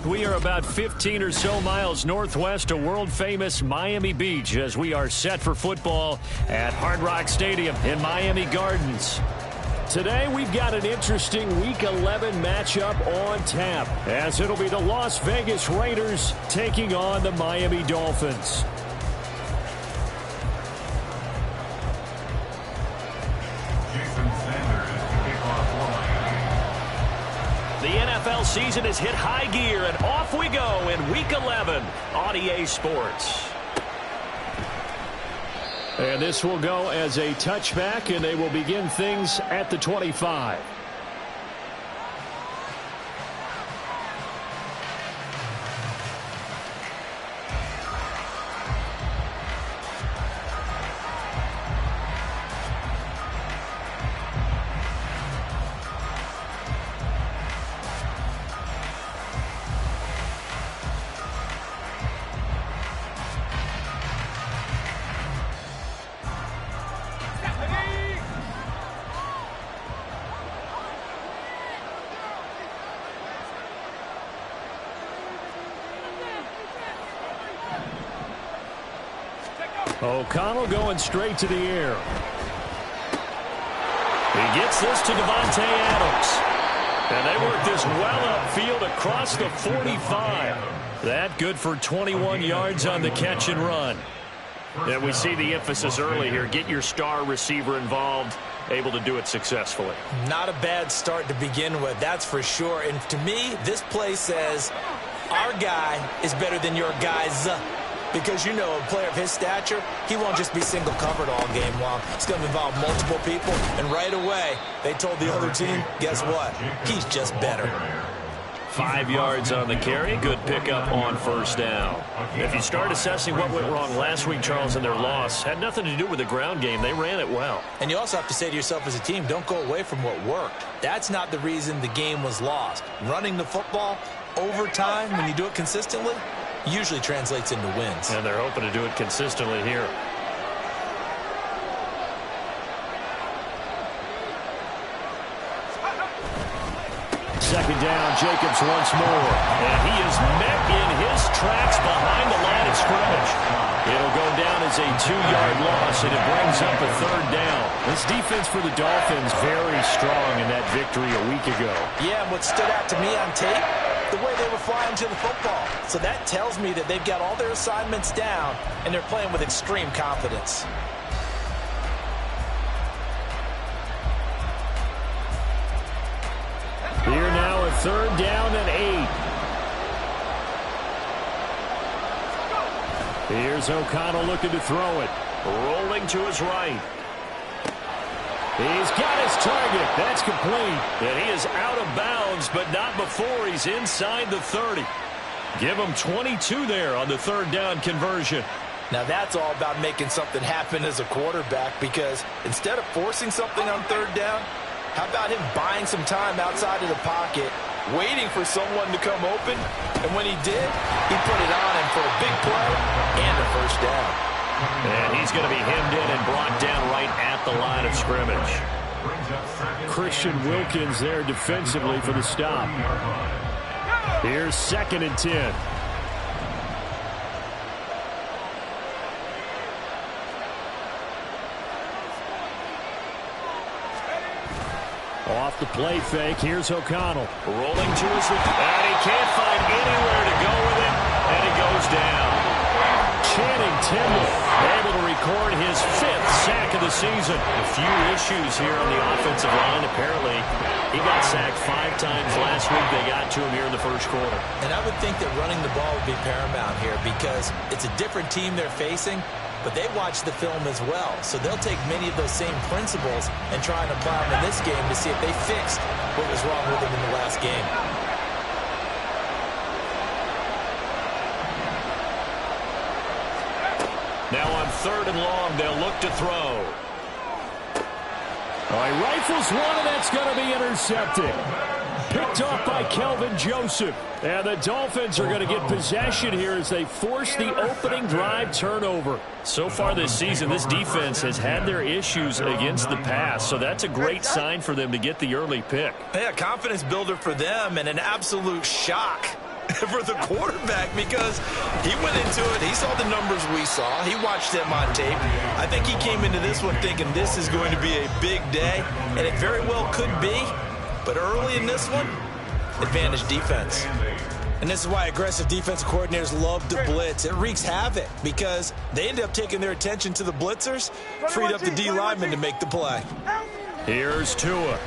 We are about 15 or so miles northwest of world-famous Miami Beach as we are set for football at Hard Rock Stadium in Miami Gardens. Today, we've got an interesting Week 11 matchup on tap, as it'll be the Las Vegas Raiders taking on the Miami Dolphins. The NFL season has hit high gear, and off we go in Week 11 on EA Sports. And this will go as a touchback, and they will begin things at the 25. O'Connell going straight to the air. He gets this to Devontae Adams. And they work this well upfield across the 45. That good for 21 yards on the catch and run. And we see the emphasis early here. Get your star receiver involved, able to do it successfully. Not a bad start to begin with, that's for sure. And to me, this play says our guy is better than your guy's. Because, you know, a player of his stature, he won't just be single covered all game long. It's going to involve multiple people. And right away, they told the other team, guess what? He's just better. 5 yards on the carry. Good pickup on first down. If you start assessing what went wrong last week, Charles, in their loss, had nothing to do with the ground game. They ran it well. And you also have to say to yourself as a team, don't go away from what worked. That's not the reason the game was lost. Running the football over time, when you do it consistently, usually translates into wins. And they're hoping to do it consistently here. Second down, Jacobs once more. And he is met in his tracks behind the line of scrimmage. It'll go down as a 2-yard loss, and it brings up a third down. This defense for the Dolphins very strong in that victory a week ago. Yeah, and what stood out to me on tape, the way they were flying to the football. So that tells me that they've got all their assignments down, and they're playing with extreme confidence. Here now a third down and 8. Here's O'Connell looking to throw it. Rolling to his right. He's got his target. That's complete. And he is out of bounds, but not before he's inside the 30. Give him 22 there on the third down conversion. Now that's all about making something happen as a quarterback, because instead of forcing something on third down, how about him buying some time outside of the pocket, waiting for someone to come open, and when he did, he put it on him for a big play and a first down. And he's going to be hemmed in and brought down right at the line of scrimmage. Christian Wilkins there defensively for the stop. Here's 2nd and 10. Off the play fake, here's O'Connell. Rolling to his right, and he can't find anywhere to go with it, and he goes down. Channing Tindall able to record his 5th sack of the season. A few issues here on the offensive line. Apparently, he got sacked 5 times last week. They got to him here in the first quarter. And I would think that running the ball would be paramount here, because it's a different team they're facing, but they watch the film as well. So they'll take many of those same principles and try and apply them in this game to see if they fixed what was wrong with them in the last game. Now on 3rd and long, they'll look to throw. He rifles one, and that's going to be intercepted. Picked off by Kelvin Joseph. And the Dolphins are going to get possession here as they force the opening drive turnover. So far this season, this defense has had their issues against the pass, so that's a great sign for them to get the early pick. Yeah, confidence builder for them and an absolute shock for the quarterback because he went into it. He saw the numbers we saw. He watched them on tape. I think he came into this one thinking this is going to be a big day, and it very well could be. But early in this one, advantage defense. And this is why aggressive defensive coordinators love to blitz. It wreaks havoc because they end up taking their attention to the blitzers, freed up the D lineman to make the play. Here's Tua.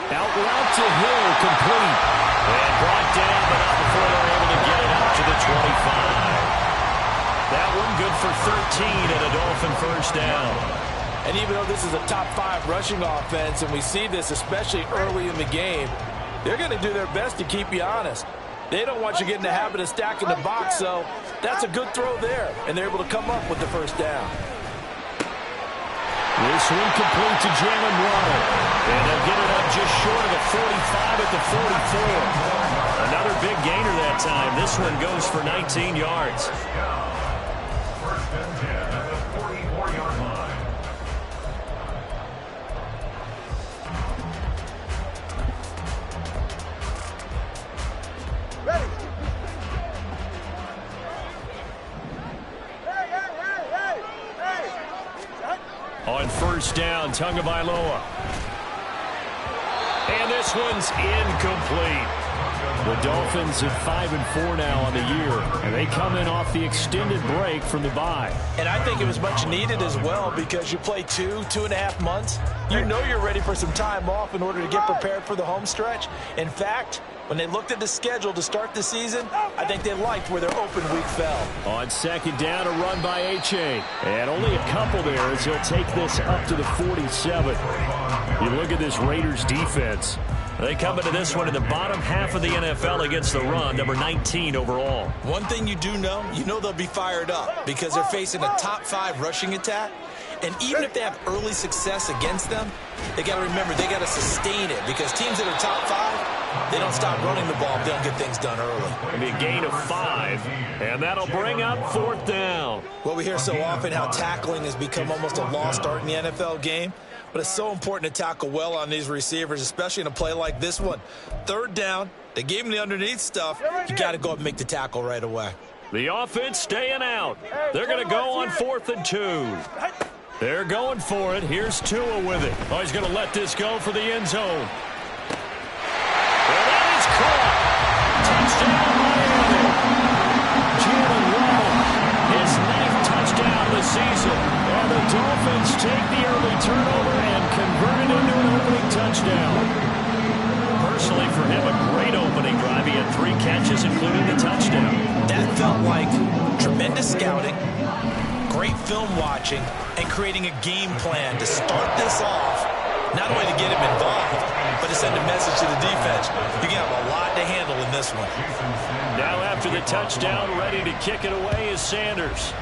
Out route to Hill, complete. And brought down, but not before they're able to get it out to the 25. That one good for 13 and a Dolphin first down. And even though this is a top 5 rushing offense, and we see this especially early in the game, they're going to do their best to keep you honest. They don't want you getting the habit of stacking the box, so that's a good throw there, and they're able to come up with the first down. This one complete to Jalen Waddle. And they'll get it up just short of the 45 at the 44. Another big gainer that time. This one goes for 19 yards. First and 10 at the 44-yard line. Ready. On first down, Tagovailoa. And this one's incomplete. The Dolphins at 5-4 now on the year, and they come in off the extended break from the bye. And I think it was much needed as well because you play 2.5 months. You know you're ready for some time off in order to get prepared for the home stretch. In fact, when they looked at the schedule to start the season, I think they liked where their open week fell. On second down, a run by H.A. And only a couple there as he'll take this up to the 47. You look at this Raiders defense. They come into this one in the bottom half of the NFL against the run, number 19 overall. One thing you do know, they'll be fired up because they're facing a top 5 rushing attack. And even if they have early success against them, they got to remember they got to sustain it because teams that are top 5, they don't stop running the ball if they don't get things done early. It'll be a gain of 5, and that'll bring up fourth down. Well, we hear so often how tackling has become almost a lost art in the NFL game. But it's so important to tackle well on these receivers, especially in a play like this one. Third down, they gave him the underneath stuff. You got to go up and make the tackle right away. The offense staying out. They're going to go on 4th and 2. They're going for it. Here's Tua with it. Oh, he's going to let this go for the end zone. Well, that is caught. Touchdown, Miami. Jalen Waddle, his 9th touchdown of the season. And the Dolphins take the early turnover and convert it into an opening touchdown. Personally, for him, a great opening drive. He had 3 catches, including the touchdown. That felt like tremendous scouting, great film watching, and creating a game plan to start this off, not only to get him involved, but to send a message to the defense. You got a lot to handle in this one. Now after the touchdown, ready to kick it away is Sanders.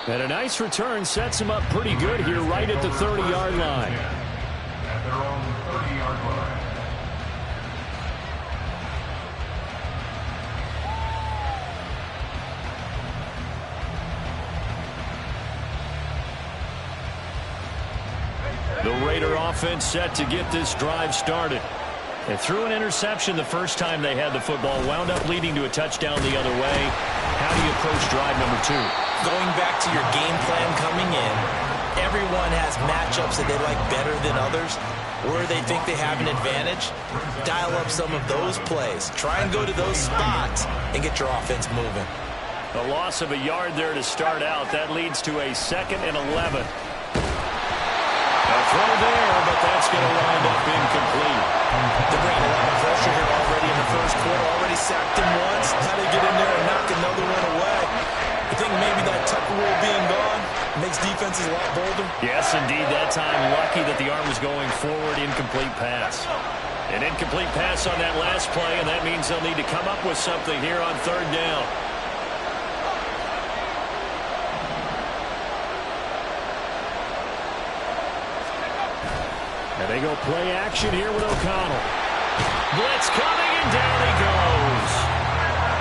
And a nice return sets him up pretty good here right at the 30-yard line. At their own 30-yard line. The Raider offense set to get this drive started. They threw an interception the first time they had the football, wound up leading to a touchdown the other way. How do you approach drive number 2? Going back to your game plan coming in, everyone has matchups that they like better than others, where they think they have an advantage. Dial up some of those plays. Try and go to those spots and get your offense moving. A loss of a yard there to start out. That leads to a 2nd and 11. A throw there, but that's going to wind up incomplete. They're bringing a lot of pressure here already in the first quarter. Already sacked him once. How they get in there and knock another one away. I think maybe that Tucker rule being gone makes defenses a lot bolder. Yes, indeed. That time, lucky that the arm was going forward. Incomplete pass. An incomplete pass on that last play, and that means they'll need to come up with something here on 3rd down. And they go play action here with O'Connell. Blitz coming, and down he goes.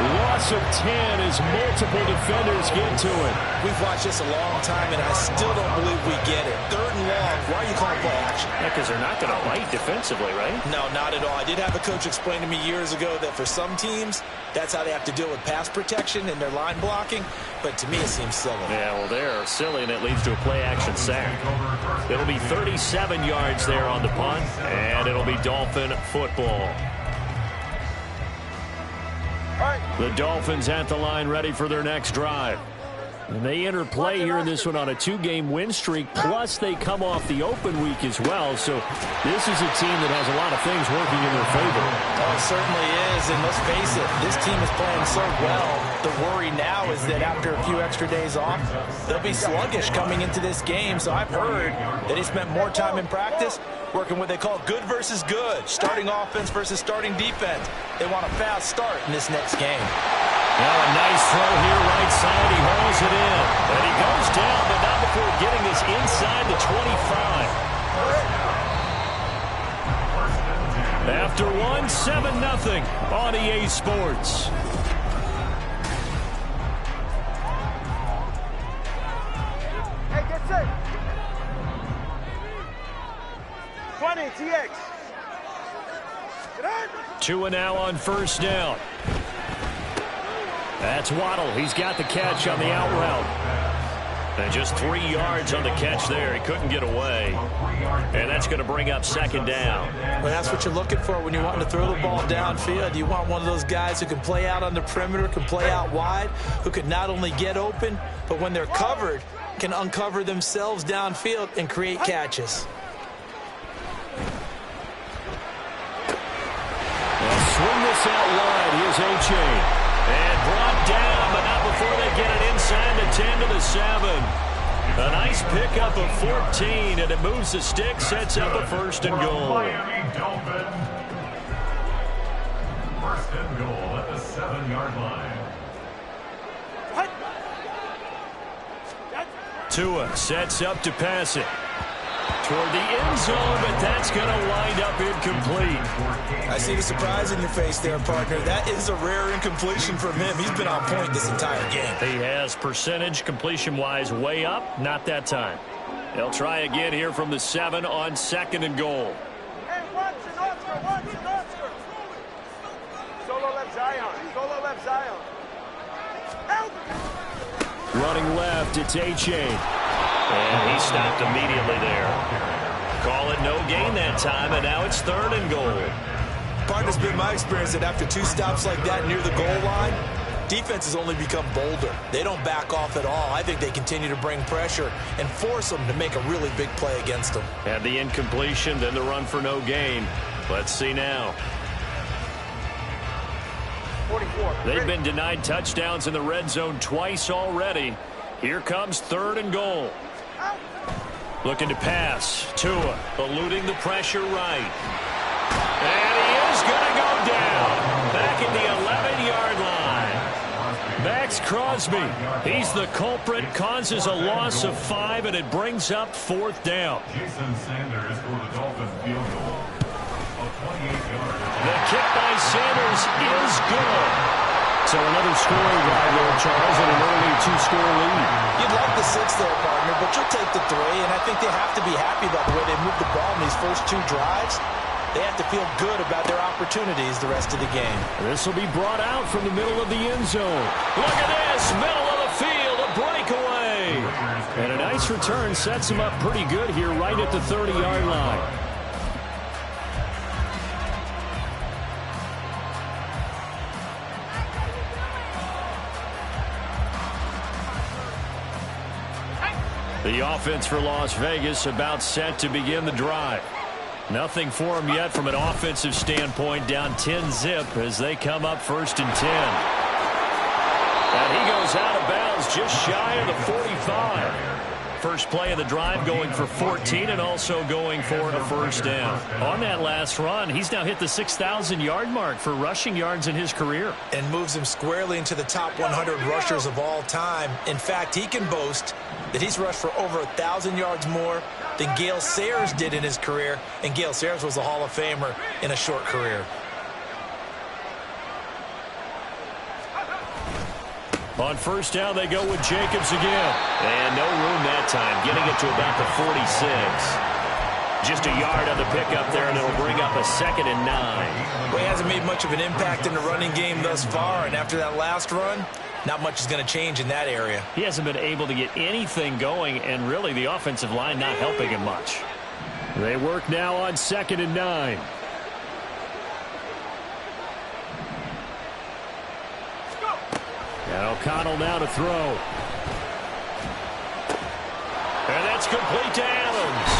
Loss of 10 as multiple defenders get to it. We've watched this a long time, and I still don't believe we get it. 3rd and long, why are you calling play action? Yeah, because they're not going to bite defensively, right? No, not at all. I did have a coach explain to me years ago that for some teams, that's how they have to deal with pass protection and their line blocking. But to me, it seems silly. Yeah, well, they're silly, and it leads to a play-action sack. It'll be 37 yards there on the punt, and it'll be Dolphin football. The Dolphins at the line ready for their next drive. And they enter play here in this one on a 2-game win streak, plus they come off the open week as well. So this is a team that has a lot of things working in their favor. Oh, it certainly is, and let's face it, this team is playing so well. The worry now is that after a few extra days off, they'll be sluggish coming into this game. So I've heard that he spent more time in practice working what they call good versus good, starting offense versus starting defense. They want a fast start in this next game. Now a nice throw here right side. He hauls it in. And he goes down, but not before getting this inside the 25. After one, 7-0 on EA Sports. Hey, get set. 20, TX. Get on. 2 now on 1st down. That's Waddle. He's got the catch on the out route. And just 3 yards on the catch there. He couldn't get away. And that's going to bring up 2nd down. Well, that's what you're looking for when you're wanting to throw the ball downfield. You want one of those guys who can play out on the perimeter, can play out wide, who can not only get open, but when they're covered, can uncover themselves downfield and create catches. They'll swing this out wide. Here's A-Chain. And brought down, but not before they get it inside the 10 to the 7. A nice pickup of 14, and it moves the stick, sets up a 1st and goal. Miami Dolphins. 1st and goal at the 7-yard line. Tua sets up to pass it toward the end zone, but that's going to wind up incomplete. I see the surprise in your face there, partner. That is a rare incompletion from him. He's been on point this entire game. He has percentage completion-wise way up, not that time. They'll try again here from the 7 on 2nd and goal. Hey, watch it, Oscar. Solo left Zion. Help! Running left, it's A-Chain. And he stopped immediately there. Call it no gain that time, and now it's 3rd and goal. Partner's been my experience that after 2 stops like that near the goal line, defense has only become bolder. They don't back off at all. I think they continue to bring pressure and force them to make a really big play against them. And the incompletion, then the run for no gain. Let's see now. 44. They've been denied touchdowns in the red zone twice already. Here comes 3rd and goal. Looking to pass. Tua eluding the pressure right. And he is going to go down. Back at the 11-yard line. Max Crosby. He's the culprit. Causes a loss of 5, and it brings up 4th down. Jason Sanders for the Dolphins field goal. A 28-yard. The kick by Sanders is good. So another scoring drive there, Charles, and an early 2-score lead. You'd like the 6 there, partner, but you'll take the 3, and I think they have to be happy about the way they moved the ball in these first 2 drives. They have to feel good about their opportunities the rest of the game. This will be brought out from the middle of the end zone. Look at this, middle of the field, a breakaway. And a nice return sets him up pretty good here right at the 30-yard line. The offense for Las Vegas about set to begin the drive. Nothing for them yet from an offensive standpoint, down 10-zip as they come up 1st and 10. And he goes out of bounds just shy of the 45. first play of the drive, going for 14 and also going for a first down. On that last run, he's now hit the 6,000-yard mark for rushing yards in his career. And moves him squarely into the top 100 rushers of all time. In fact, he can boast that he's rushed for over 1,000 yards more than Gale Sayers did in his career. And Gale Sayers was a Hall of Famer in a short career. On first down, they go with Jacobs again. And no room that time, getting it to about the 46. Just a yard on the pickup there, and it'll bring up a 2nd and 9. Well, he hasn't made much of an impact in the running game thus far, and after that last run, not much is going to change in that area. He hasn't been able to get anything going, and really the offensive line not helping him much. They work now on 2nd and 9. And O'Connell now to throw. And that's complete to Adams.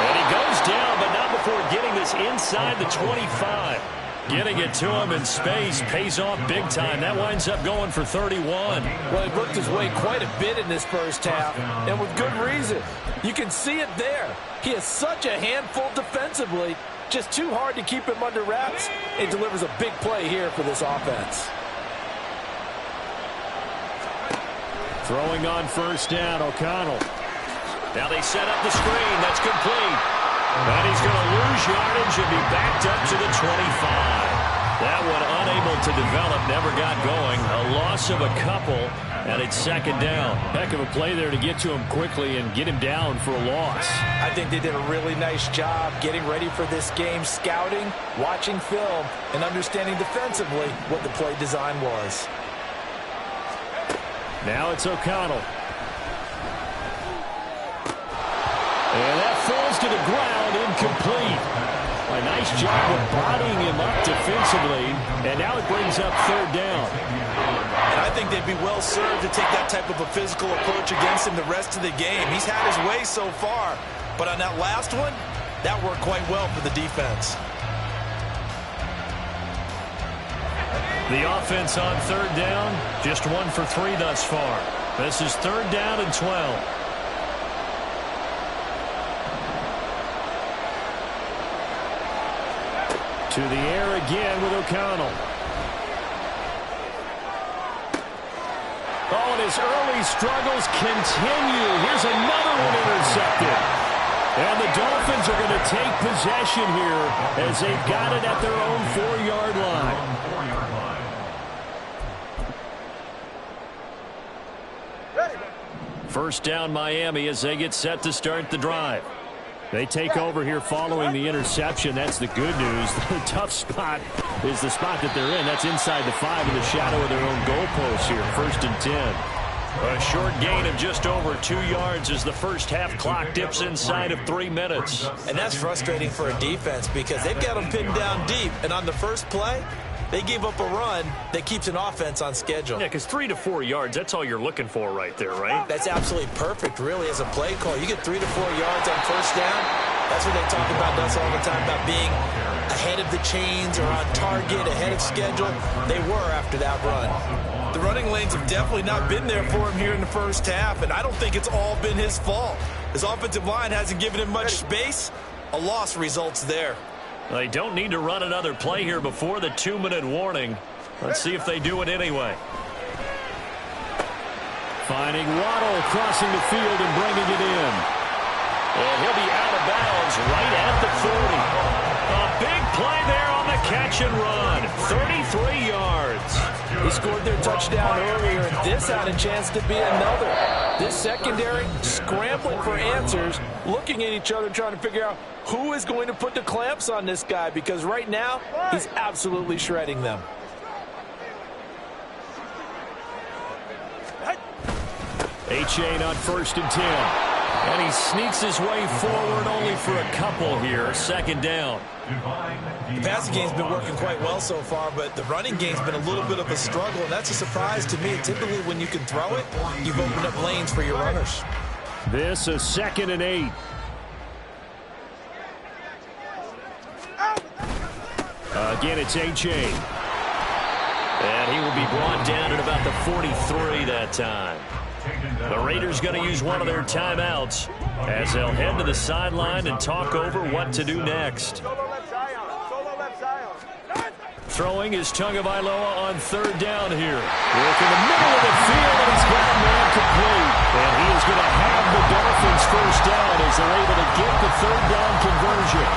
And he goes down, but not before getting this inside the 25. Getting it to him in space pays off big time. That winds up going for 31. Well, he worked his way quite a bit in this first half, and with good reason. You can see it there. He is such a handful defensively. Just too hard to keep him under wraps. It delivers a big play here for this offense. Throwing on first down, O'Connell. Now they set up the screen. That's complete. And he's going to lose yardage and be backed up to the 25. That one unable to develop, never got going. A loss of a couple, and it's 2nd down. Heck of a play there to get to him quickly and get him down for a loss. I think they did a really nice job getting ready for this game, scouting, watching film, and understanding defensively what the play design was. Now it's O'Connell. And that falls to the ground, incomplete. A nice job of bodying him up defensively, and now it brings up 3rd down. And I think they'd be well served to take that type of a physical approach against him the rest of the game. He's had his way so far, but on that last one, that worked quite well for the defense. The offense on 3rd down, just 1 for 3 thus far. This is 3rd down and 12. To the air again with O'Connell. Oh, and his early struggles continue. Here's another one intercepted. And the Dolphins are going to take possession here as they've got it at their own 4-yard line. First down Miami as they get set to start the drive. They take over here following the interception. That's the good news. The tough spot is the spot that they're in. That's inside the 5 in the shadow of their own goalpost here. 1st and 10. A short gain of just over 2 yards as the first half clock dips inside of 3 minutes. And that's frustrating for a defense because they've got them pinned down deep. And on the first play, they gave up a run that keeps an offense on schedule. Yeah, because 3 to 4 yards, that's all you're looking for right there, right? That's absolutely perfect, really, as a play call. You get 3 to 4 yards on first down. That's what they talk about us all the time, about being ahead of the chains or on target, ahead of schedule. They were after that run. The running lanes have definitely not been there for him here in the first half, and I don't think it's all been his fault. His offensive line hasn't given him much space. A loss results there. They don't need to run another play here before the 2-minute warning. Let's see if they do it anyway. Finding Waddle crossing the field and bringing it in. And he'll be out of bounds right at the 40. A big play there on the catch and run. 33 yards. He scored their touchdown earlier, and this had a chance to be another. This secondary scrambling for answers, looking at each other, trying to figure out who is going to put the clamps on this guy, because right now he's absolutely shredding them. Achane on 1st and 10. And he sneaks his way forward only for a couple here. 2nd down. The passing game's been working quite well so far, but the running game's been a little bit of a struggle, and that's a surprise to me. Typically, when you can throw it, you've opened up lanes for your runners. This is 2nd and 8. Again, it's Achane. And he will be brought down at about the 43 that time. The Raiders going to use one of their timeouts as they'll head to the sideline and talk over what to do next. Solo left Zion. Solo left Zion. Throwing is Tagovailoa on third down here. Work in the middle of the field, and he's got a man complete. And he is going to have the Dolphins first down as they're able to get the third down conversion.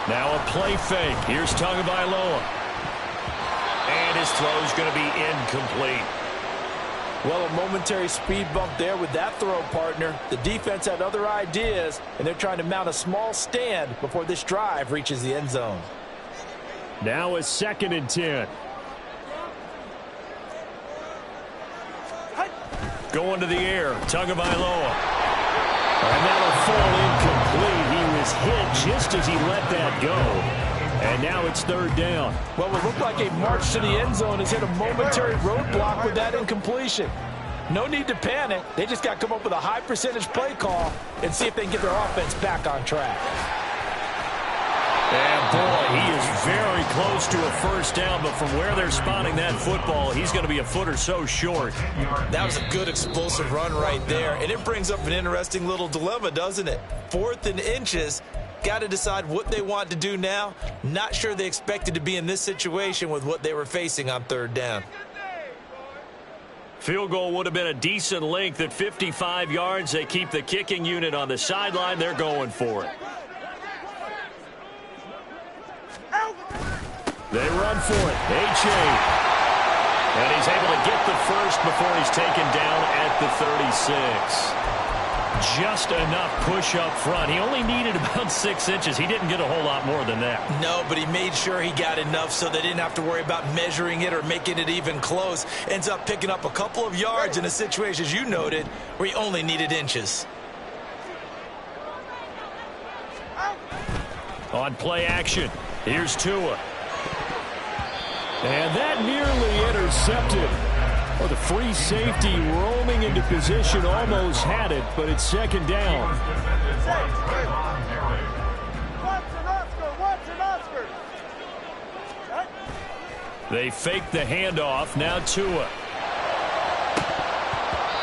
Now a play fake. Here's Tagovailoa. And his throw is going to be incomplete. Well, a momentary speed bump there with that throw, partner. The defense had other ideas, and they're trying to mount a small stand before this drive reaches the end zone. Now a 2nd and 10. Going to the air, Tagovailoa. And that'll fall incomplete. He was hit just as he let that go. And now it's third down. Well, what looked like a march to the end zone has hit a momentary roadblock with that incompletion. No need to panic. They just got to come up with a high percentage play call and see if they can get their offense back on track. And boy, he is very close to a first down, but from where they're spotting that football, he's going to be a foot or so short. That was a good explosive run right there, and it brings up an interesting little dilemma, doesn't it? 4th and inches. Got to decide what they want to do now. Not sure they expected to be in this situation with what they were facing on third down. Field goal would have been a decent length at 55 yards. They keep the kicking unit on the sideline. They're going for it. They run for it. H.A. And he's able to get the first before he's taken down at the 36. Just enough push up front. He only needed about 6 inches. He didn't get a whole lot more than that. No, but he made sure he got enough so they didn't have to worry about measuring it or making it even close. Ends up picking up a couple of yards in a situation, as you noted, where he only needed inches. On play action, here's Tua. And that nearly intercepted. Well, the free safety roaming into position almost had it, but it's second down. They fake the handoff. Now Tua.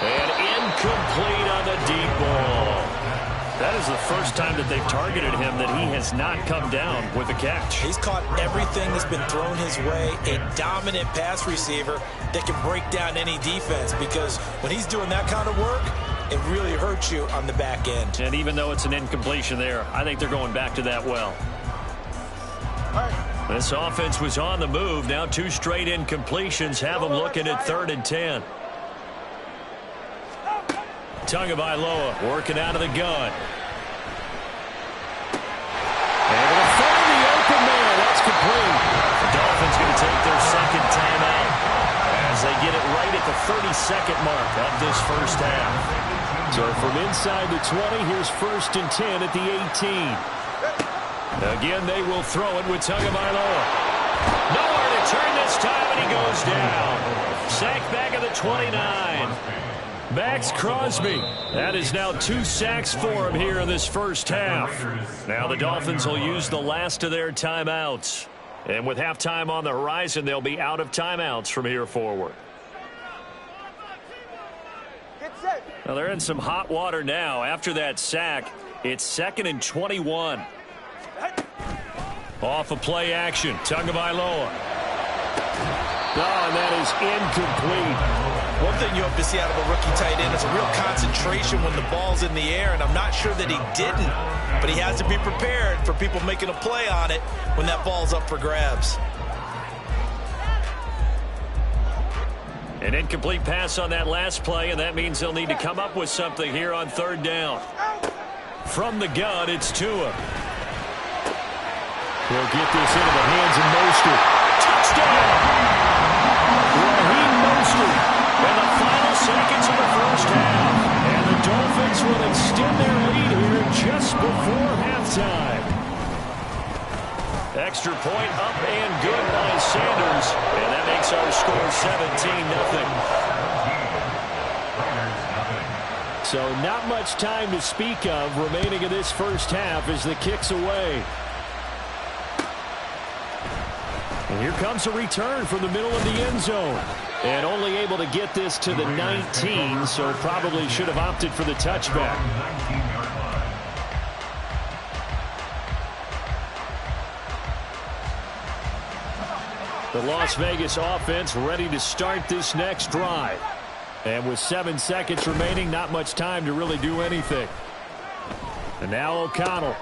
And incomplete on the deep ball. That is the first time that they've targeted him that he has not come down with a catch. He's caught everything that's been thrown his way. A dominant pass receiver that can break down any defense, because when he's doing that kind of work, it really hurts you on the back end. And even though it's an incompletion there, I think they're going back to that well. This offense was on the move. Now 2 straight incompletions have them looking at 3rd and 10. Tagovailoa working out of the gun. Able to find the open man. That's complete. The Dolphins going to take their 2nd timeout as they get it right at the 32nd mark of this first half. So from inside the 20, here's 1st and 10 at the 18. Again, they will throw it with Tagovailoa. Nowhere to turn this time, and he goes down. Sacked back at the 29. Max Crosby. That is now 2 sacks for him here in this first half. Now the Dolphins will use the last of their timeouts. And with halftime on the horizon, they'll be out of timeouts from here forward. Now they're in some hot water now. After that sack, it's 2nd and 21. Off of play action, Tagovailoa. And that is incomplete. One thing you hope to see out of a rookie tight end is a real concentration when the ball's in the air, and I'm not sure that he didn't, but he has to be prepared for people making a play on it when that ball's up for grabs. An incomplete pass on that last play, and that means they'll need to come up with something here on 3rd down. From the gun, it's Tua. He'll get this into the hands of Mostert. Touchdown! Raheem Mostert in the final seconds of the first half. And the Dolphins will extend their lead here just before halftime. Extra point up and good by Sanders. And that makes our score 17-0. So not much time to speak of remaining in this first half as the kick's away. And here comes a return from the middle of the end zone. And only able to get this to the 19, so probably should have opted for the touchback. The Las Vegas offense ready to start this next drive. And with 7 seconds remaining, not much time to really do anything. And now O'Connell.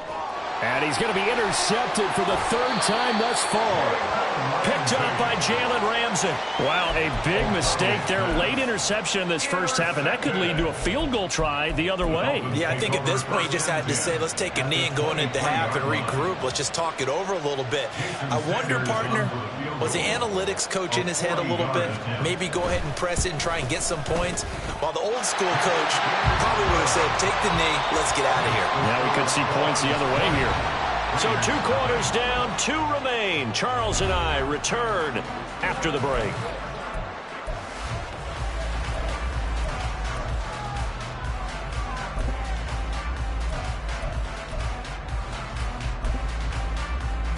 And he's going to be intercepted for the 3rd time thus far. Picked up by Jalen Ramsey. Wow, a big mistake there. Late interception in this first half, and that could lead to a field goal try the other way. Yeah, I think at this point you just had to say, let's take a knee and go into half and regroup. Let's just talk it over a little bit. I wonder, partner, was the analytics coach in his head a little bit? Maybe go ahead and press it and try and get some points? While the old school coach probably would have said, take the knee, let's get out of here. Now we could see points the other way here. So 2 quarters down, 2 remain. Charles and I return after the break.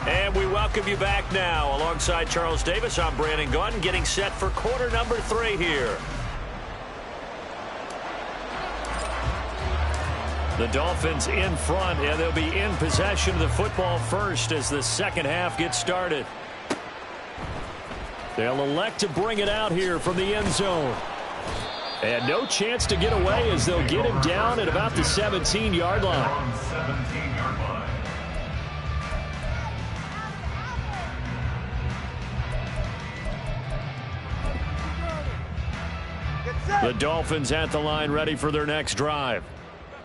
And we welcome you back now. Alongside Charles Davis, I'm Brandon Gaudin, getting set for quarter number 3 here. The Dolphins in front, and they'll be in possession of the football first as the second half gets started. They'll elect to bring it out here from the end zone. And no chance to get away as they'll get him down at about the 17-yard line. 17-yard line. The Dolphins at the line ready for their next drive.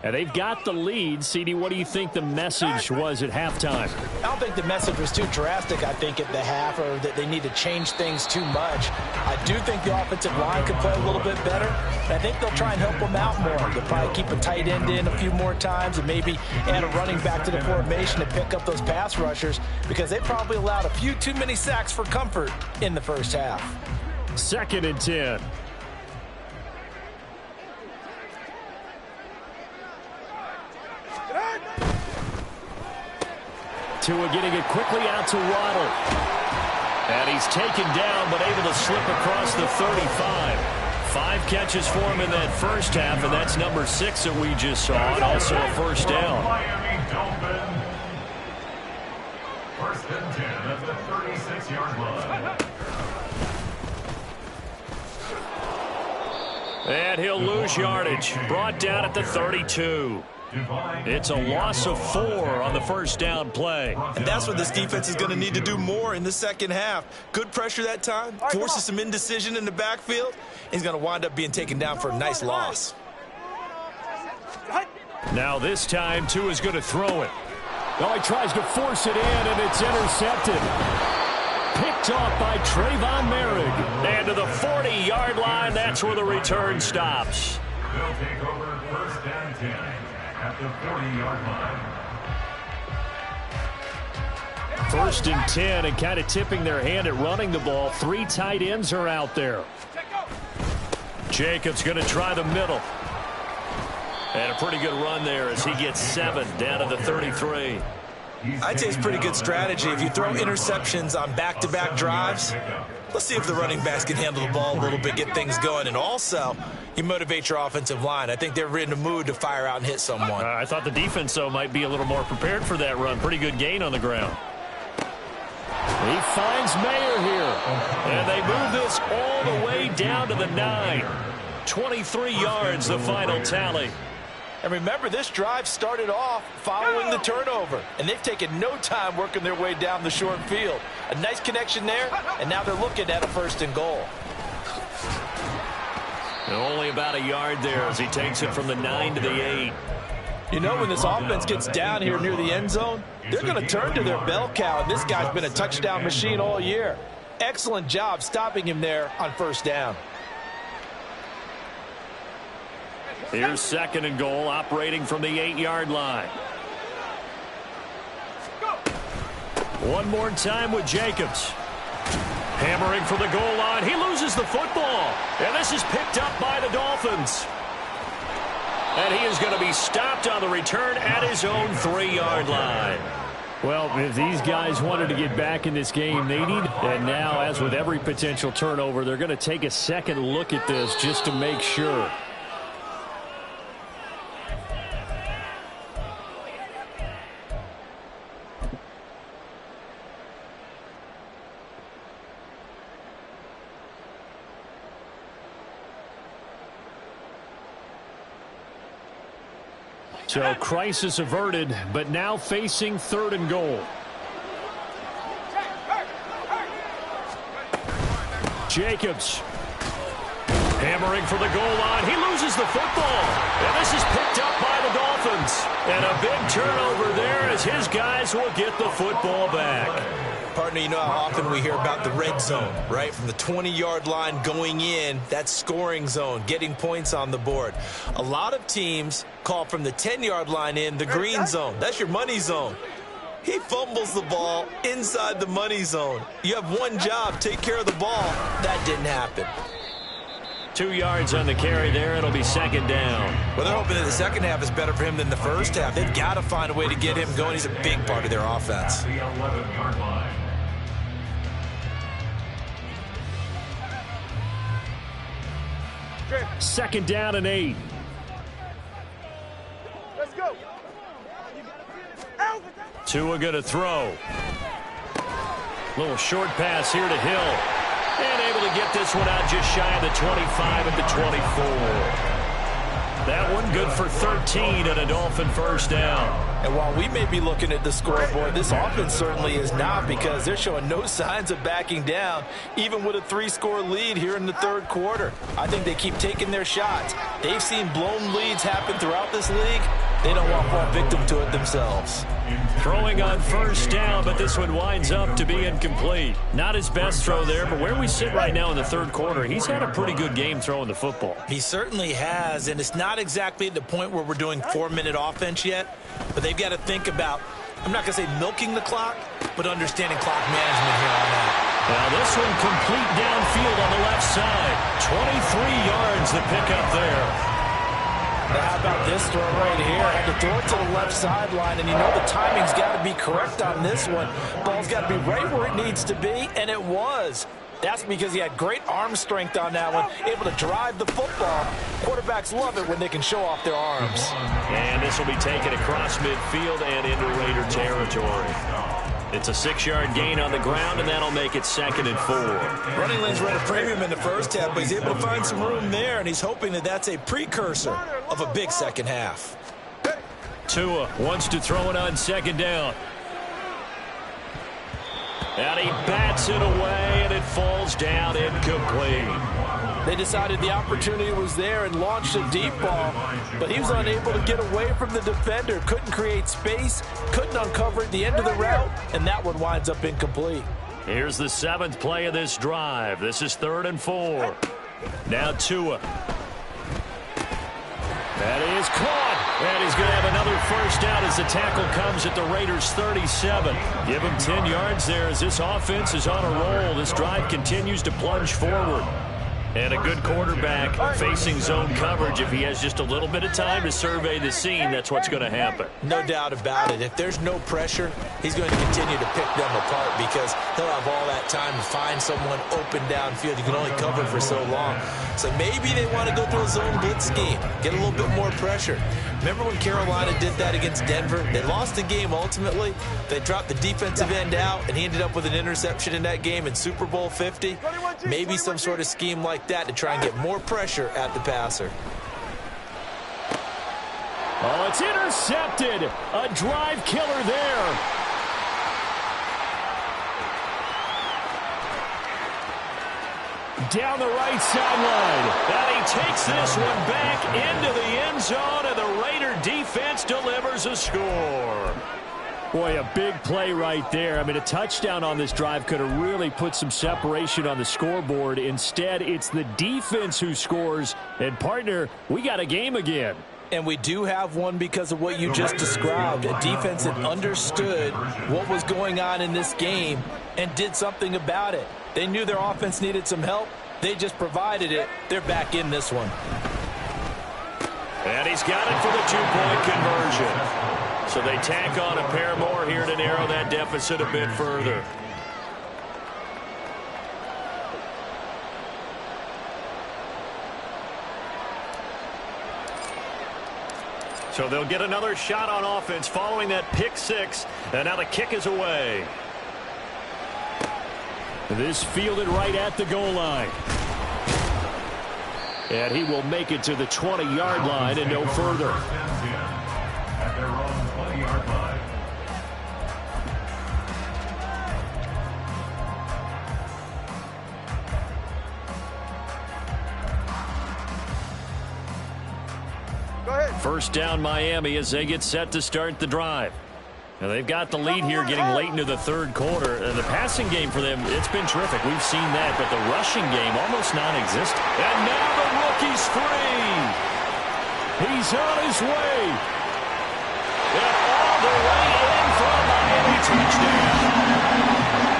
And they've got the lead. CD, what do you think the message was at halftime? I don't think the message was too drastic, I think, at the half, or that they need to change things too much. I do think the offensive line could play a little bit better. And I think they'll try and help them out more. They'll probably keep a tight end in a few more times and maybe add a running back to the formation to pick up those pass rushers, because they probably allowed a few too many sacks for comfort in the first half. 2nd and 10. Tua getting it quickly out to Waddle. And he's taken down, but able to slip across the 35. 5 catches for him in that first half, and that's number 6 that we just saw, and also a first down. Miami Dolphins. 1st and 10 at the 36-yard line. And he'll lose yardage. Brought down at the 32. It's a loss of 4 on the first down play. And that's what this defense is going to need to do more in the second half. Good pressure that time, forces some indecision in the backfield. He's going to wind up being taken down for a nice loss. Now this time, Tua's going to throw it. Oh, he tries to force it in, and it's intercepted. Picked off by Trayvon Merrick. And to the 40-yard line, that's where the return stops. They'll take over 1st and 10 at the 40-yard line. 1st and 10, and kind of tipping their hand at running the ball. 3 tight ends are out there. Jacobs going to try the middle. And a pretty good run there as he gets 7 down to the 33. I'd say it's pretty good strategy. If you throw interceptions on back-to-back drives, let's see if the running backs can handle the ball a little bit, get things going. And also, you motivate your offensive line. I think they're in the mood to fire out and hit someone. I thought the defense, though, might be a little more prepared for that run. Pretty good gain on the ground. He finds Mayer here. And they move this all the way down to the 9. 23 yards, the final tally. And remember, this drive started off following the turnover, and they've taken no time working their way down the short field. A nice connection there, and now they're looking at a 1st and goal. And only about a yard there as he takes it from the 9 to the 8. You know, when this offense gets down here near the end zone, they're going to turn to their bell cow, and this guy's been a touchdown machine all year. Excellent job stopping him there on 1st down. Here's 2nd and goal, operating from the 8-yard line. One more time with Jacobs. Hammering for the goal line. He loses the football. And this is picked up by the Dolphins. And he is going to be stopped on the return at his own 3-yard line. Well, if these guys wanted to get back in this game, they need, and now, as with every potential turnover, they're going to take a second look at this just to make sure. So crisis averted, but now facing 3rd and goal. Jacobs hammering for the goal line. He loses the football. And this is picked up by the Dolphins. And a big turnover there as his guys will get the football back. Partner, you know how often we hear about the red zone, right? From the 20-yard line going in, that's scoring zone, getting points on the board. A lot of teams call from the 10-yard line in the green zone. That's your money zone. He fumbles the ball inside the money zone. You have one job, take care of the ball. That didn't happen. 2 yards on the carry there. It'll be 2nd down. Well, they're hoping that the second half is better for him than the first half. They've got to find a way to get him going. He's a big part of their offense. The 11-yard line. Second down and 8. Let's go. Tua going to throw. Little short pass here to Hill. And able to get this one out just shy of the 25 at the 24. That one good for 13 and a Dolphin first down. And while we may be looking at the scoreboard, this offense certainly is not, because they're showing no signs of backing down, even with a 3-score lead here in the 3rd quarter. I think they keep taking their shots. They've seen blown leads happen throughout this league. They don't want to fall victim to it themselves. Throwing on first down, but this one winds up to be incomplete. Not his best throw there, but where we sit right now in the 3rd quarter, he's had a pretty good game throwing the football. He certainly has, and it's not exactly at the point where we're doing 4-minute offense yet, but they've got to think about, I'm not going to say milking the clock, but understanding clock management here on out. Now this one complete downfield on the left side. 23 yards the pickup there. Now how about this throw right here? Had to throw it to the left sideline, and you know the timing's got to be correct on this one. Ball's got to be right where it needs to be, and it was. That's because he had great arm strength on that one, able to drive the football. Quarterbacks love it when they can show off their arms. And this will be taken across midfield and into Raider territory. It's a 6-yard gain on the ground, and that'll make it 2nd and 4. Running lanes ran a premium in the first half, but he's able to find some room there, and he's hoping that that's a precursor of a big second half. Tua wants to throw it on 2nd down. And he bats it away, and it falls down incomplete. They decided the opportunity was there and launched a deep ball, but he was unable to get away from the defender, couldn't create space, couldn't uncover at the end of the route, and that one winds up incomplete. Here's the 7th play of this drive. This is 3rd and 4. Now Tua. That is caught. And he's going to have another first down as the tackle comes at the Raiders' 37. Give him 10 yards there as this offense is on a roll. This drive continues to plunge forward. And a good quarterback facing zone coverage. If he has just a little bit of time to survey the scene, that's what's going to happen. No doubt about it. If there's no pressure, he's going to continue to pick them apart because he'll have all that time to find someone open downfield. You can only cover for so long. So maybe they want to go to a zone blitz scheme, get a little bit more pressure. Remember when Carolina did that against Denver? They lost the game ultimately. They dropped the defensive end out, and he ended up with an interception in that game in Super Bowl 50. Maybe some sort of scheme like that to try and get more pressure at the passer. Oh, it's intercepted. A drive killer there. Down the right sideline. And he takes this one back into the end zone, and the Raider defense delivers a score. Boy, a big play right there. I mean, a touchdown on this drive could have really put some separation on the scoreboard. Instead, it's the defense who scores. And, partner, we got a game again. And we do have one because of what you just described. A defense that understood what was going on in this game and did something about it. They knew their offense needed some help. They just provided it. They're back in this one. And he's got it for the 2-point conversion. So they tack on a pair more here to narrow that deficit a bit further. So they'll get another shot on offense following that pick six. And now the kick is away. This fielded right at the goal line. And he will make it to the 20-yard line and no further. At their own 20-yard line. Go ahead. First down Miami as they get set to start the drive. Now they've got the lead here getting late into the third quarter. And the passing game for them, it's been terrific. We've seen that, but the rushing game almost non-existent. And now the rookie's free. He's on his way. And all the way in for a Miami touchdown.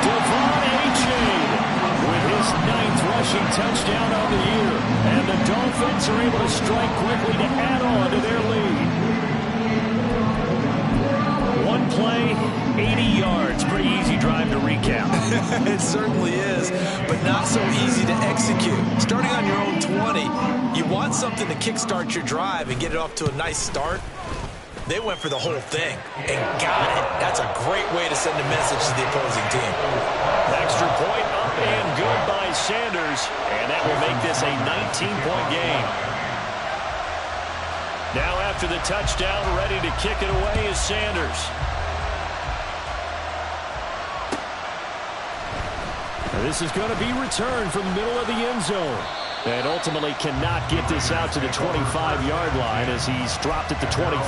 Devon Achane with his 9th rushing touchdown on the year. And the Dolphins are able to strike quickly to add on to their lead. One play, 80 yards. Pretty easy drive to recap. It certainly is, but not so easy to execute. Starting on your own 20, you want something to kickstart your drive and get it off to a nice start. They went for the whole thing and got it. That's a great way to send a message to the opposing team. Extra point up and good by Sanders, and that will make this a 19-point game. Now after the touchdown, ready to kick it away is Sanders. This is going to be returned from the middle of the end zone. And ultimately cannot get this out to the 25-yard line as he's dropped at the 23.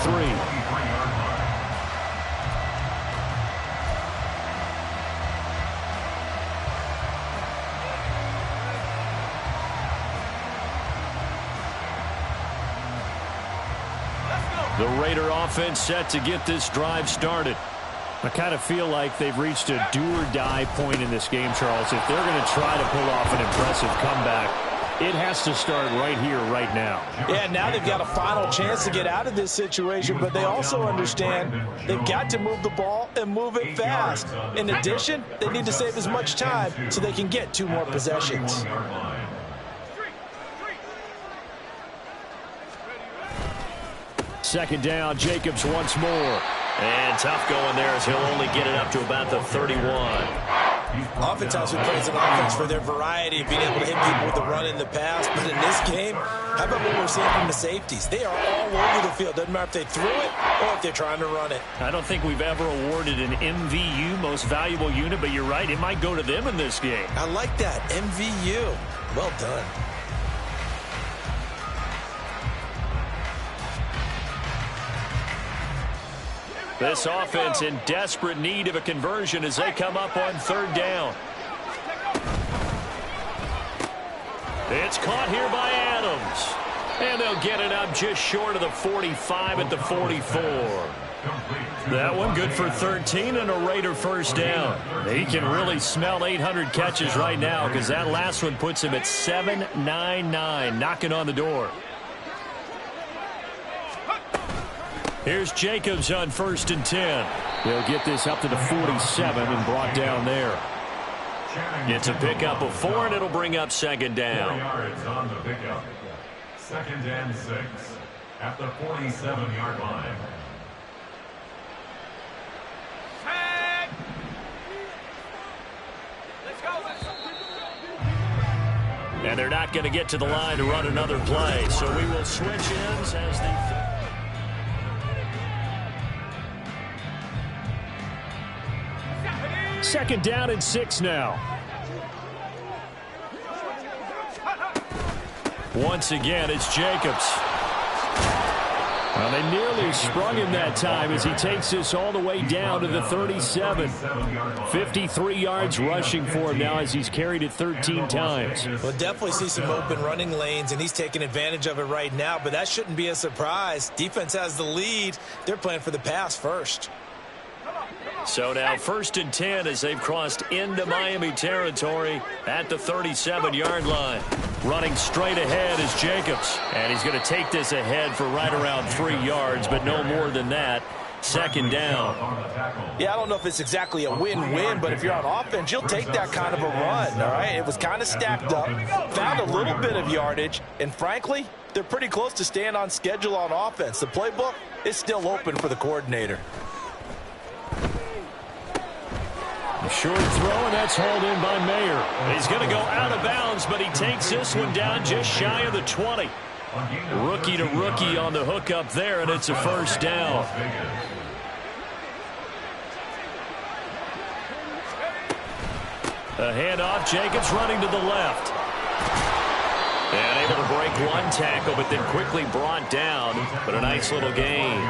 The Raider offense set to get this drive started. I kind of feel like they've reached a do-or-die point in this game, Charles. If they're going to try to pull off an impressive comeback, it has to start right here, right now. Yeah, now they've got a final chance to get out of this situation, but they also understand they've got to move the ball and move it fast. In addition, they need to save as much time so they can get 2 more possessions. Second down, Jacobs once more. And tough going there as he'll only get it up to about the 31. Oftentimes we praise an offense for their variety of being able to hit people with the run in the pass, but in this game, how about what we're seeing from the safeties? They are all over the field. Doesn't matter if they threw it or if they're trying to run it. I don't think we've ever awarded an MVU, most valuable unit, but you're right, it might go to them in this game. I like that, MVU. Well done. This offense in desperate need of a conversion as they come up on third down. It's caught here by Adams. And they'll get it up just short of the 45 at the 44. That one good for 13 and a Raider first down. He can really smell 800 catches right now because that last one puts him at 799, knocking on the door. Here's Jacobs on 1st and 10. They'll get this up to the 47 and brought down there. It's a pickup of 4, and it'll bring up second down. 4 yards on the pickup. 2nd and 6 at the 47-yard line. And they're not going to get to the line to run another play, so we will switch ends as the... Second down and 6 now. Once again, it's Jacobs. Well, they nearly sprung him that time as he takes this all the way down to the 37. 53 yards rushing for him now as he's carried it 13 times. We'll definitely see some open running lanes, and he's taking advantage of it right now, but that shouldn't be a surprise. Defense has the lead. They're playing for the pass first. So now 1st and 10 as they've crossed into Miami territory at the 37-yard line. Running straight ahead is Jacobs. And he's going to take this ahead for right around 3 yards, but no more than that. 2nd down. Yeah, I don't know if it's exactly a win-win, but if you're on offense, you'll take that kind of a run, all right? It was kind of stacked up, found a little bit of yardage, and frankly, they're pretty close to staying on schedule on offense. The playbook is still open for the coordinator. Short throw, and that's hauled in by Mayer. He's going to go out of bounds, but he takes this one down just shy of the 20. Rookie to rookie on the hook up there, and it's a 1st down. A handoff, Jacobs running to the left. And able to break one tackle, but then quickly brought down. But a nice little gain.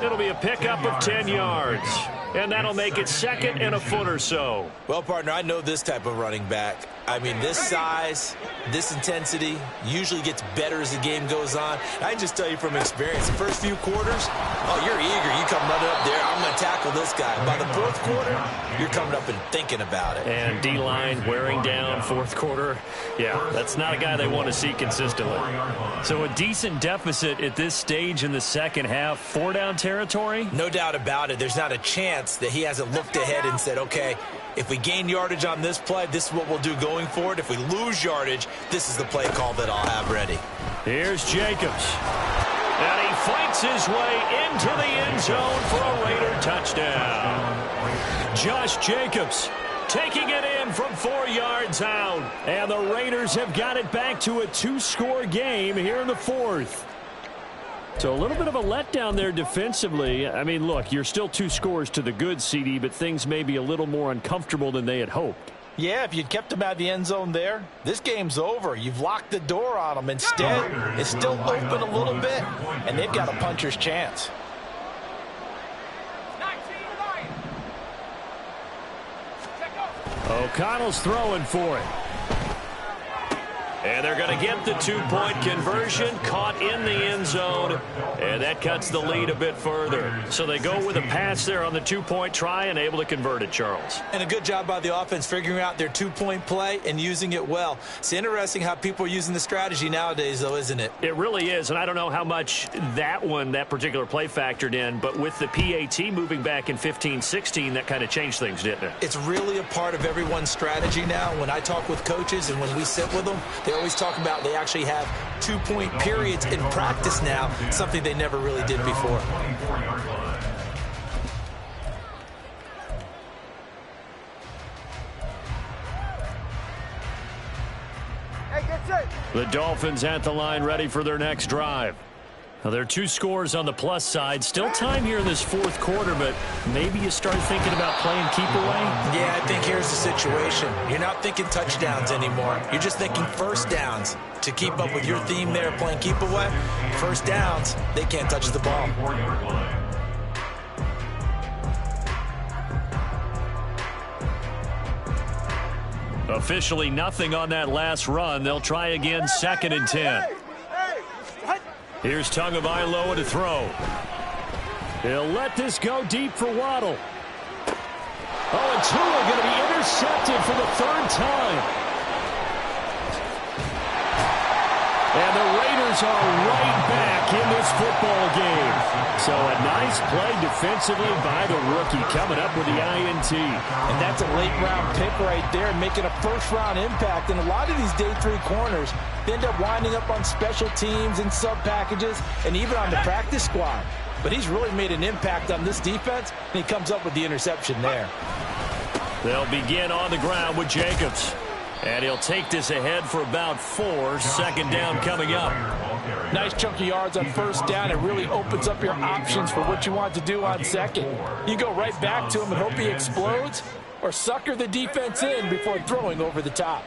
It'll be a pickup of 10 yards. And that'll make it 2nd and a foot or so. Well, partner, I know this type of running back. I mean, this size, this intensity usually gets better as the game goes on. I can just tell you from experience, the first few quarters, oh, you're eager. You come running up there, I'm going to tackle this guy. By the 4th quarter, you're coming up and thinking about it. And D-line wearing down 4th quarter. Yeah, that's not a guy they want to see consistently. So a decent deficit at this stage in the 2nd half. 4-down territory? No doubt about it. There's not a chance that he hasn't looked ahead and said, okay, if we gain yardage on this play, this is what we'll do going forward. If we lose yardage, this is the play call that I'll have ready. Here's Jacobs. And he fights his way into the end zone for a Raider touchdown. Josh Jacobs taking it in from 4 yards out. And the Raiders have got it back to a 2-score game here in the 4th. So a little bit of a letdown there defensively. I mean, look, you're still 2 scores to the good, CD, but things may be a little more uncomfortable than they had hoped. Yeah, if you'd kept them out of the end zone there, this game's over. You've locked the door on them. Instead, it's still open a little bit, and they've got a puncher's chance. O'Connell's throwing for it. And they're going to get the 2-point conversion, caught in the end zone, and that cuts the lead a bit further. So they go with a pass there on the 2-point try and able to convert it, Charles. And a good job by the offense figuring out their 2-point play and using it well. It's interesting how people are using the strategy nowadays, though, isn't it? It really is, and I don't know how much that particular play factored in, but with the PAT moving back in 15-16, that kind of changed things, didn't it? It's really a part of everyone's strategy now. When I talk with coaches and when we sit with them, they always talk about they actually have 2-point periods in practice now, something they never really did before. Hey, get set. The Dolphins at the line ready for their next drive. Now, there are 2 scores on the plus side. Still time here in this 4th quarter, but maybe you start thinking about playing keep away? Yeah, I think here's the situation. You're not thinking touchdowns anymore. You're just thinking 1st downs. To keep up with your theme there, playing keep away, 1st downs, they can't touch the ball. Officially nothing on that last run. They'll try again, 2nd and 10. Here's Tagovailoa to throw. He'll let this go deep for Waddle. Oh, and Tua going to be intercepted for the 3rd time. And the Raiders are right back in this football game. So a nice play defensively by the rookie coming up with the INT. And that's a late-round pick right there, making a first-round impact. And a lot of these day 3 corners, they end up winding up on special teams and sub-packages and even on the practice squad. But he's really made an impact on this defense, and he comes up with the interception there. They'll begin on the ground with Jacobs. And he'll take this ahead for about 4. 2nd down coming up. Nice chunk of yards on 1st down. It really opens up your options for what you want to do on 2nd. You go right back to him and hope he explodes, or sucker the defense in before throwing over the top.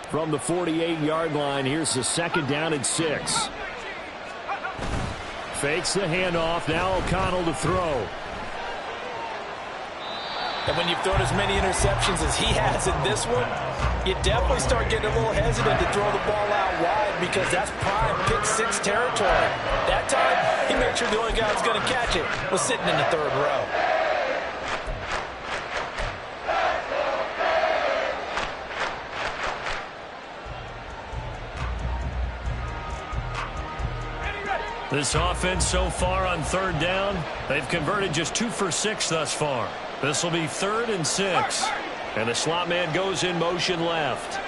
From the 48-yard line, here's the 2nd down and 6. Fakes the handoff. Now O'Connell to throw. And when you've thrown as many interceptions as he has in this one, you definitely start getting a little hesitant to throw the ball out wide because that's prime pick 6 territory. That time, he made sure the only guy who's going to catch it was sitting in the 3rd row. This offense so far on third down, they've converted just 2 for 6 thus far. This will be 3rd and 6. And the slot man goes in motion left.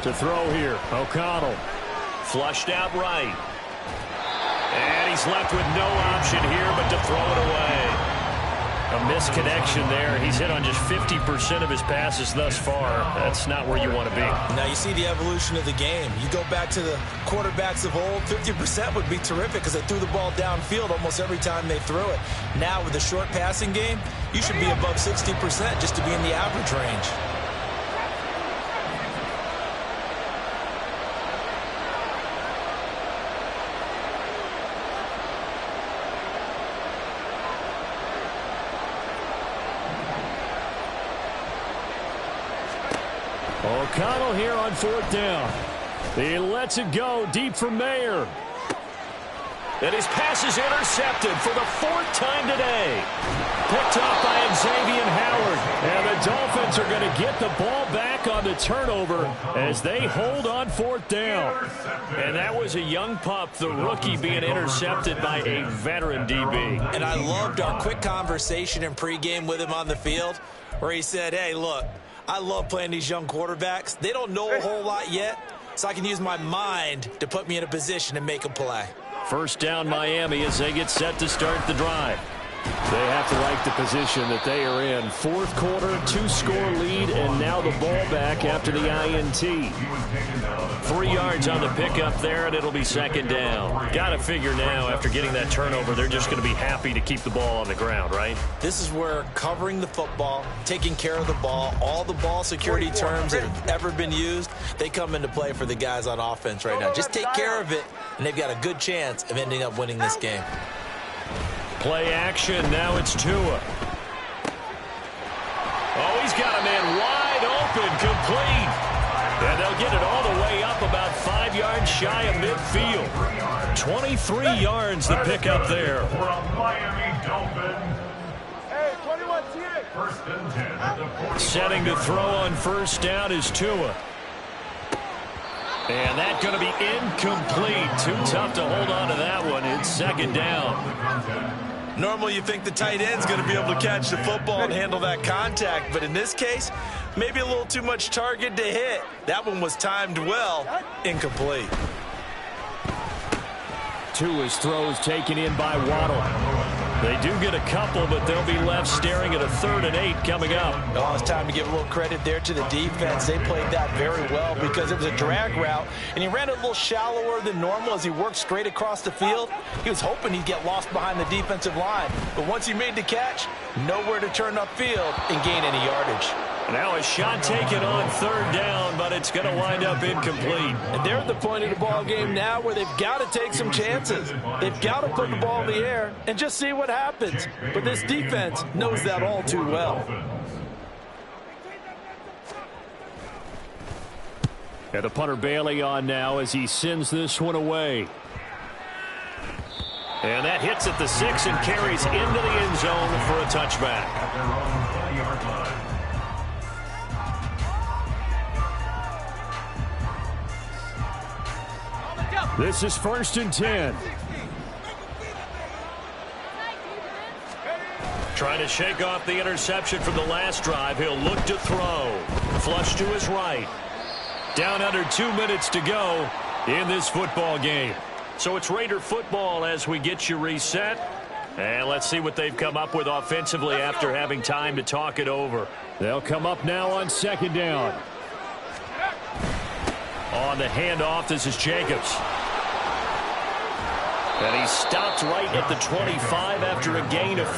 To throw here, O'Connell. Flushed out right. And he's left with no option here but to throw it away. A misconnection there. He's hit on just 50% of his passes thus far. That's not where you want to be. Now you see the evolution of the game. You go back to the quarterbacks of old, 50% would be terrific because they threw the ball downfield almost every time they threw it. Now with the short passing game, you should be above 60% just to be in the average range. O'Connell here on 4th down. He lets it go deep for Mayer. And his pass is intercepted for the 4th time today. Picked off by Xavier Howard. And the Dolphins are going to get the ball back on the turnover as they hold on 4th down. And that was a young pup, the rookie, being intercepted by a veteran DB. And I loved our quick conversation in pregame with him on the field where he said, hey, look, I love playing these young quarterbacks. They don't know a whole lot yet, so I can use my mind to put me in a position to make a play. 1st down Miami as they get set to start the drive. They have to like the position that they are in. 4th quarter, 2-score lead, and now the ball back after the INT. 3 yards on the pickup there, and it'll be 2nd down. Got to figure now, after getting that turnover, they're just going to be happy to keep the ball on the ground, right? This is where covering the football, taking care of the ball, all the ball security terms that have ever been used, they come into play for the guys on offense right now. Just take care of it, and they've got a good chance of ending up winning this game. Play action. Now it's Tua. Oh, he's got a man wide open, complete. And they'll get it all the way up about 5 yards shy of midfield. 23 yards to pick up there. Hey, 21 T. 1st and 10 at the 40. Setting to throw on 1st down is Tua. And that's going to be incomplete. Too tough to hold on to that one. It's 2nd down. Normally you think the tight end's going to be able to catch the football and handle that contact, but in this case, maybe a little too much target to hit. That one was timed well, incomplete. Tua's throws taken in by Waddle. They do get a couple, but they'll be left staring at a 3rd and 8 coming up. Oh, it's time to give a little credit there to the defense. They played that very well because it was a drag route, and he ran it a little shallower than normal as he worked straight across the field. He was hoping he'd get lost behind the defensive line, but once he made the catch, nowhere to turn upfield and gain any yardage. Now a shot taken on 3rd down, but it's going to wind up incomplete. And they're at the point of the ball game now where they've got to take some chances. They've got to put the ball in the air and just see what happens. But this defense knows that all too well. And the punter Bailey on now as he sends this one away. And that hits at the 6 and carries into the end zone for a touchback. This is 1st and 10. Trying to shake off the interception from the last drive. He'll look to throw. Flush to his right. Down under 2 minutes to go in this football game. So it's Raider football as we get you reset. And let's see what they've come up with offensively after having time to talk it over. They'll come up now on 2nd down. On the handoff, this is Jacobs. And he stopped right at the 25 after a gain of 5.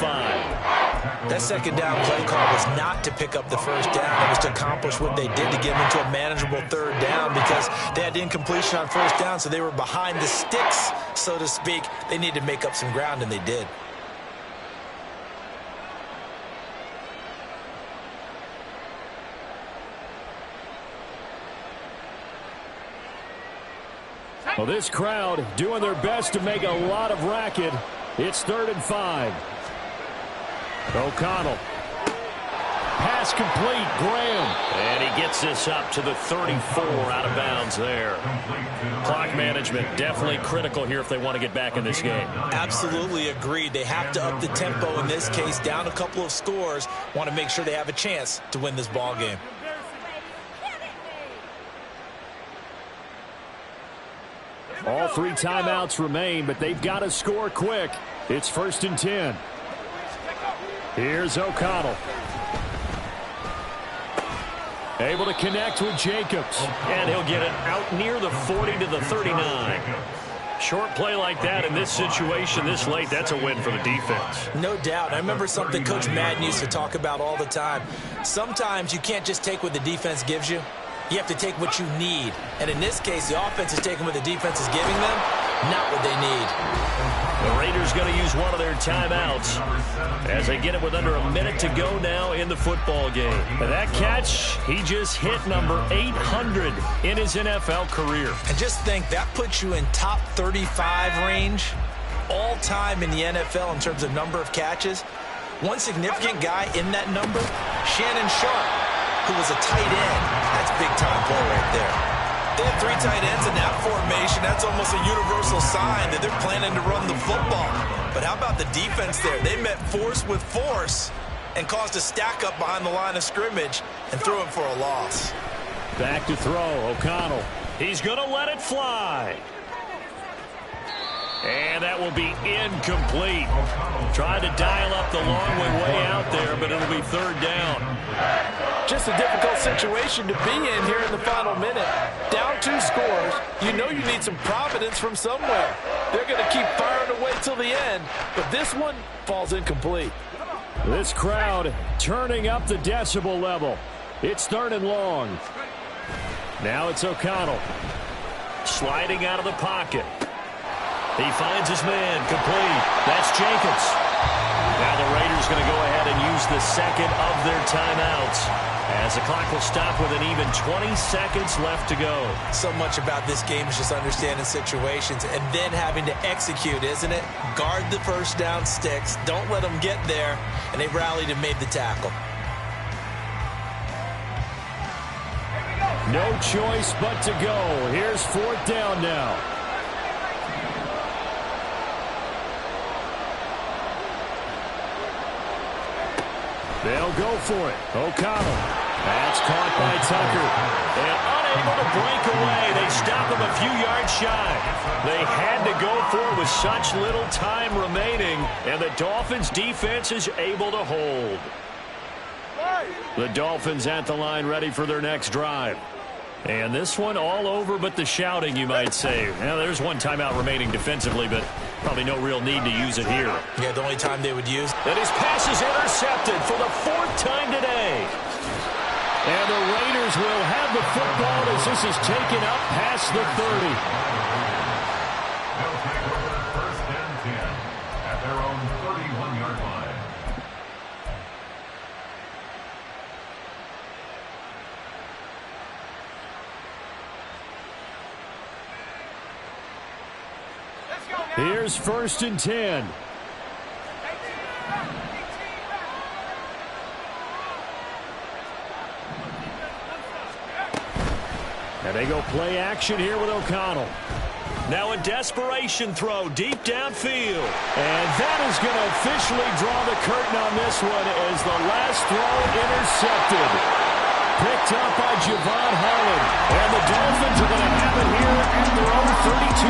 That 2nd down play call was not to pick up the 1st down. It was to accomplish what they did to get them into a manageable 3rd down because they had incompletion on 1st down, so they were behind the sticks, so to speak. They needed to make up some ground, and they did. Well, this crowd doing their best to make a lot of racket. It's 3rd and 5. O'Connell. Pass complete. Graham. And he gets this up to the 34 out of bounds there. Clock management definitely critical here if they want to get back in this game. Absolutely agreed. They have to up the tempo in this case, down a couple of scores. Want to make sure they have a chance to win this ball game. All 3 timeouts remain, but they've got to score quick. It's 1st and 10. Here's O'Connell. Able to connect with Jacobs. And he'll get it out near the 40 to the 39. Short play like that in this situation this late, that's a win for the defense. No doubt. I remember something Coach Madden used to talk about all the time. Sometimes you can't just take what the defense gives you. You have to take what you need. And in this case, the offense is taking what the defense is giving them, not what they need. The Raiders going to use one of their timeouts as they get it with under a minute to go now in the football game. And that catch, he just hit number 800 in his NFL career. And just think, that puts you in top 35 range all time in the NFL in terms of number of catches. One significant guy in that number, Shannon Sharpe, who was a tight end. That's big-time play right there. They have 3 tight ends in that formation. That's almost a universal sign that they're planning to run the football. But how about the defense there? They met force with force and caused a stack up behind the line of scrimmage and threw him for a loss. Back to throw, O'Connell. He's going to let it fly. And that will be incomplete. Tried to dial up the long way out there, but it'll be 3rd down. Just a difficult situation to be in here in the final minute. Down 2 scores. You know you need some providence from somewhere. They're going to keep firing away till the end, but this one falls incomplete. This crowd turning up the decibel level. It's 3rd and long. Now it's O'Connell. Sliding out of the pocket. He finds his man, complete. That's Jacobs. Now the Raiders going to go ahead and use the 2nd of their timeouts as the clock will stop with an even 20 seconds left to go. So much about this game is just understanding situations and then having to execute, isn't it? Guard the first down sticks. Don't let them get there. And they rallied and made the tackle. No choice but to go. Here's 4th down now. They'll go for it. O'Connell. That's caught by Tucker. And unable to break away. They stop him a few yards shy. They had to go for it with such little time remaining. And the Dolphins defense is able to hold. The Dolphins at the line ready for their next drive. And this one all over but the shouting, you might say. Now, there's 1 timeout remaining defensively, but probably no real need to use it here. Yeah, the only time they would use. And his pass is intercepted for the 4th time today. And the Raiders will have the football as this is taken up past the 30. They'll take over 1st and 10 at their own 31-yard line. Here's 1st and 10. And they go play action here with O'Connell. Now a desperation throw deep downfield. And that is going to officially draw the curtain on this one as the last throw intercepted. Picked up by Javon Holland. And the Dolphins are going to have it here at their own 32.